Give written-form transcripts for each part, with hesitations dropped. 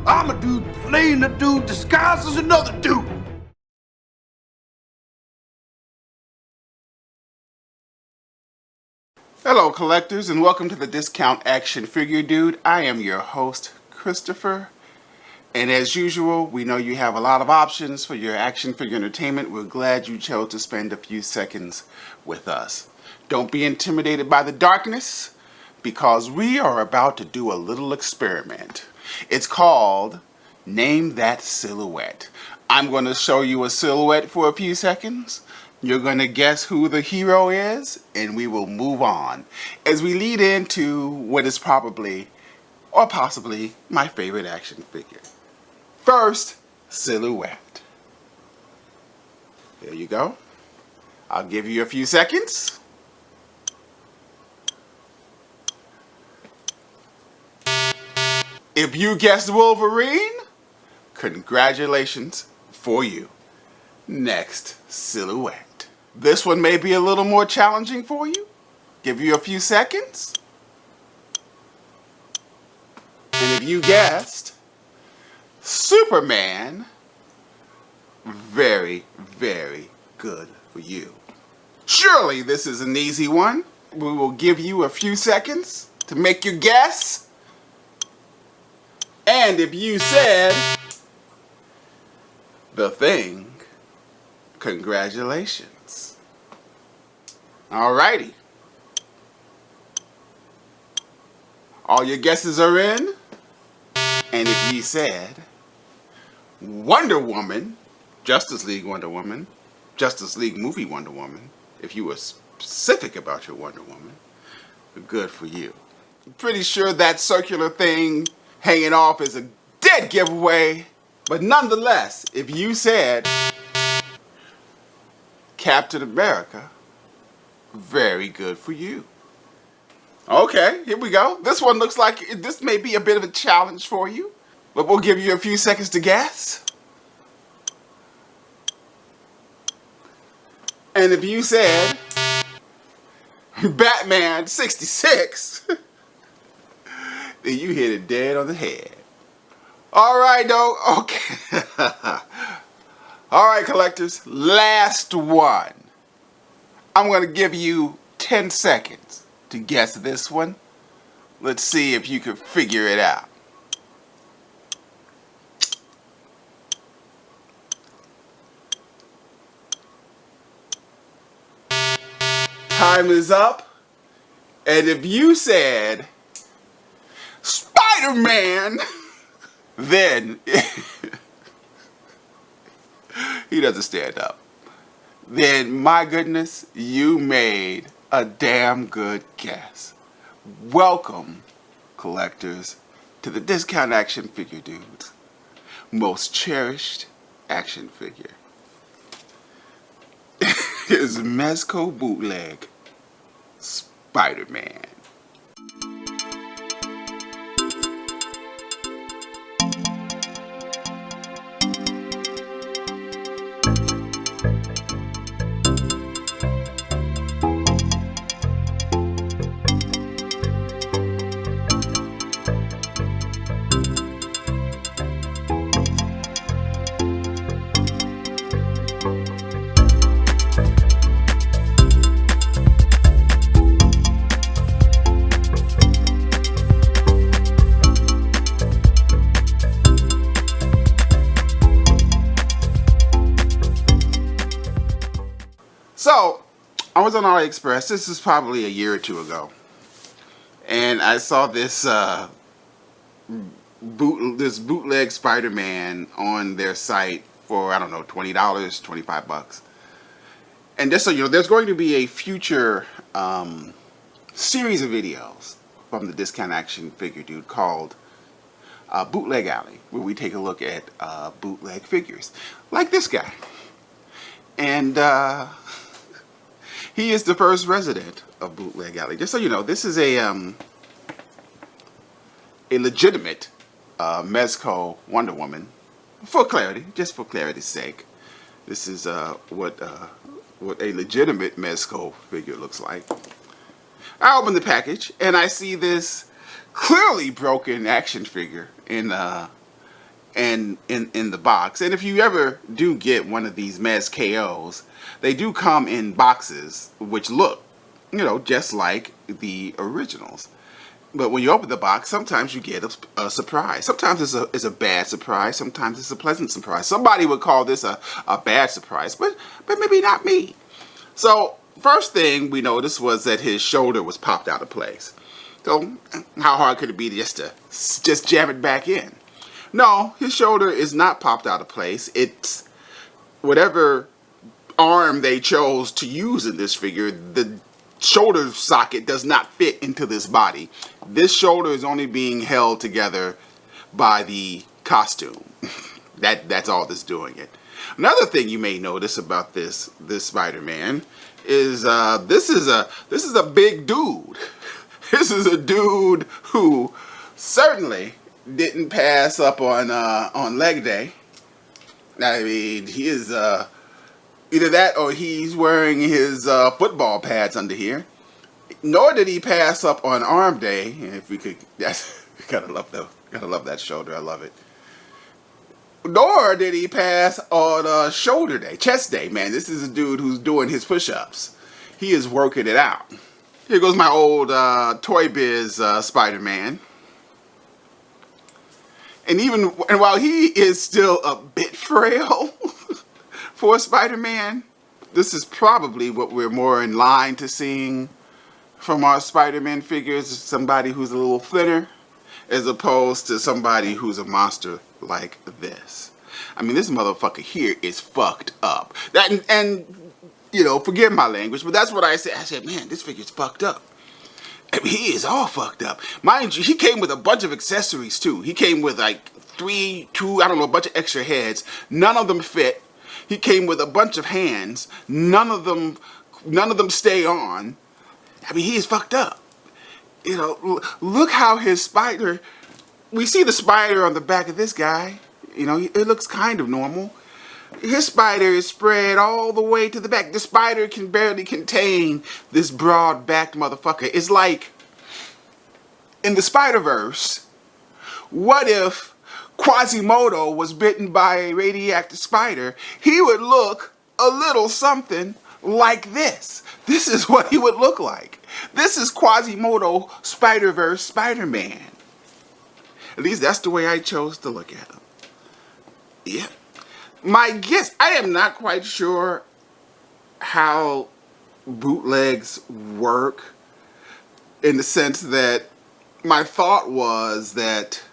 I'm a dude playing a dude disguised as another dude. Hello collectors, and welcome to the Discount Action Figure Dude. I am your host, Christopher. And as usual, we know you have a lot of options for your action figure entertainment. We're glad you chose to spend a few seconds with us. Don't be intimidated by the darkness, because we are about to do a little experiment. It's called Name That Silhouette. I'm going to show you a silhouette for a few seconds. You're going to guess who the hero is, and we will move on as we lead into what is probably or possibly my favorite action figure. First, silhouette. There you go. I'll give you a few seconds. If you guessed Wolverine, congratulations for you. Next, silhouette. This one may be a little more challenging for you. Give you a few seconds. And if you guessed Superman, very, very good for you. Surely this is an easy one. We will give you a few seconds to make your guess. And if you said The Thing, congratulations. Alrighty. All your guesses are in. And if you said Wonder Woman, Justice League Wonder Woman, Justice League movie Wonder Woman, if you were specific about your Wonder Woman, good for you. I'm pretty sure that circular thing hanging off is a dead giveaway, but nonetheless, if you said Captain America, very good for you. Okay, here we go. This one looks like this may be a bit of a challenge for you, but we'll give you a few seconds to guess. And if you said Batman 66, then you hit it dead on the head. All right, though. Okay. All right, collectors. Last one. I'm going to give you 10 seconds to guess this one. Let's see if you can figure it out. Time is up. And if you said Spiderman, then he doesn't stand up. Then, my goodness, you made a damn good guess. Welcome, collectors, to the Discount Action Figure Dude's most cherished action figure. His MezKO bootleg, Spider-Man. So, I was on AliExpress. This is probably a year or two ago, and I saw this bootleg Spider-Man on their site for, I don't know, $20, $25. And just so you know, there's going to be a future series of videos from the Discount Action Figure Dude called Bootleg Alley, where we take a look at bootleg figures like this guy. And he is the first resident of Bootleg Alley. Just so you know, this is a legitimate MezKO Wonder Woman. For clarity, just for clarity's sake, this is what a legitimate MezKO figure looks like. I open the package and I see this clearly broken action figure in and in the box. And if you ever do get one of these MezKOs, they do come in boxes which look, just like the originals. But when you open the box, sometimes you get a surprise. Sometimes it's a bad surprise. Sometimes it's a pleasant surprise. Somebody would call this a bad surprise, but maybe not me. So first thing we noticed was that his shoulder was popped out of place. So how hard could it be just jam it back in? No, his shoulder is not popped out of place. It's whatever arm they chose to use in this figure, the shoulder socket does not fit into this body. This shoulder is only being held together by the costume. That's all that's doing it. Another thing you may notice about this Spider-Man is this is a big dude. This is a dude who certainly didn't pass up on leg day. I mean, he is either that or he's wearing his football pads under here. Nor did he pass up on arm day. If we could, gotta love that shoulder. I love it. Nor did he pass on shoulder day, chest day. Man, this is a dude who's doing his push-ups. He is working it out. Here goes my old Toy Biz Spider-Man. And while he is still a bit frail for Spider-Man, this is probably what we're more in line to seeing from our Spider-Man figures. Somebody who's a little thinner, as opposed to somebody who's a monster like this. I mean, this motherfucker here is fucked up. Forgive my language, but that's what I said. I said, man, this figure's fucked up. I mean, he is all fucked up. Mind you, he came with a bunch of accessories too. He came with like a bunch of extra heads. None of them fit. He came with a bunch of hands. None of them stay on. I mean, he is fucked up. Look how his spider. We see the spider on the back of this guy. It looks kind of normal. His spider is spread all the way to the back. The spider can barely contain this broad-backed motherfucker. It's like, in the Spider-Verse, what if Quasimodo was bitten by a radioactive spider? He would look a little something like this. This is what he would look like. This is Quasimodo Spider-Verse Spider-Man. At least that's the way I chose to look at him. Yeah. My guess, I am not quite sure how bootlegs work, in the sense that my thought was that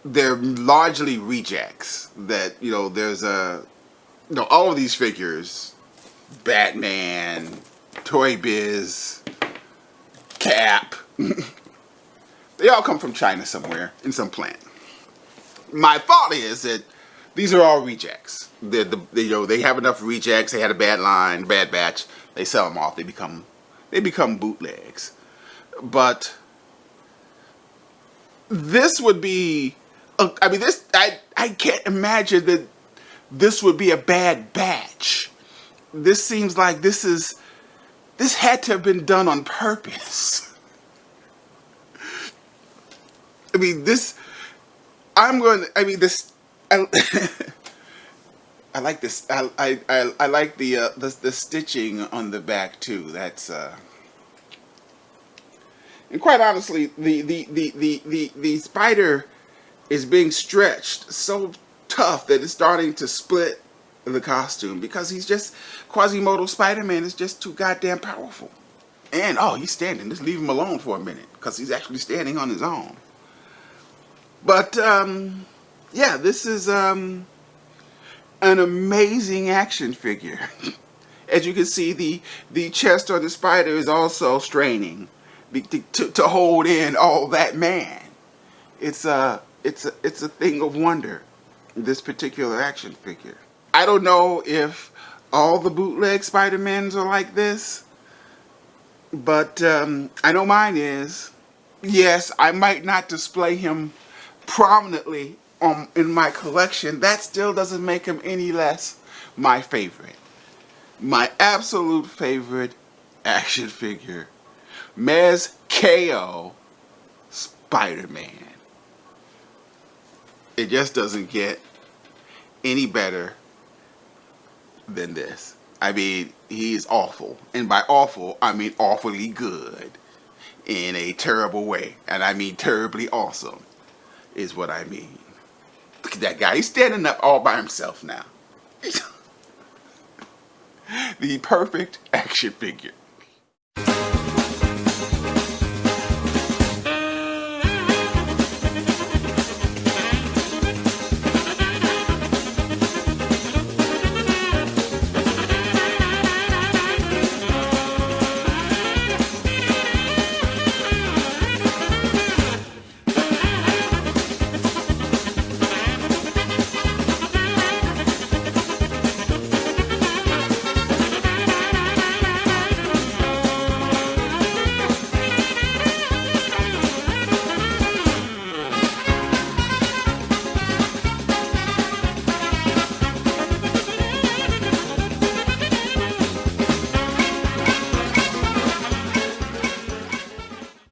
they're largely rejects. That, there's all of these figures, Batman, Toy Biz, Cap, they all come from China somewhere, in some plant. My thought is that these are all rejects. They have enough rejects. They had a bad line, bad batch. They sell them off. They become bootlegs. But this would be. I can't imagine that this would be a bad batch. This seems like this had to have been done on purpose. I like this. I like the stitching on the back too. That's and quite honestly, the spider is being stretched so tough that it's starting to split the costume, because Quasimodo Spider-Man is just too goddamn powerful. And he's standing. Just leave him alone for a minute, because he's actually standing on his own. But yeah, this is an amazing action figure. As you can see, the chest on the spider is also straining to hold in all that man. It's a thing of wonder, this particular action figure. I don't know if all the bootleg Spider-Mans are like this, but I know mine is. Yes, I might not display him prominently in my collection. That still doesn't make him any less my favorite. My absolute favorite action figure, MezKO Spider-Man. It just doesn't get any better than this. I mean, he is awful. And by awful, I mean awfully good. In a terrible way. And I mean terribly awesome, is what I mean. Look at that guy. He's standing up all by himself now. The perfect action figure.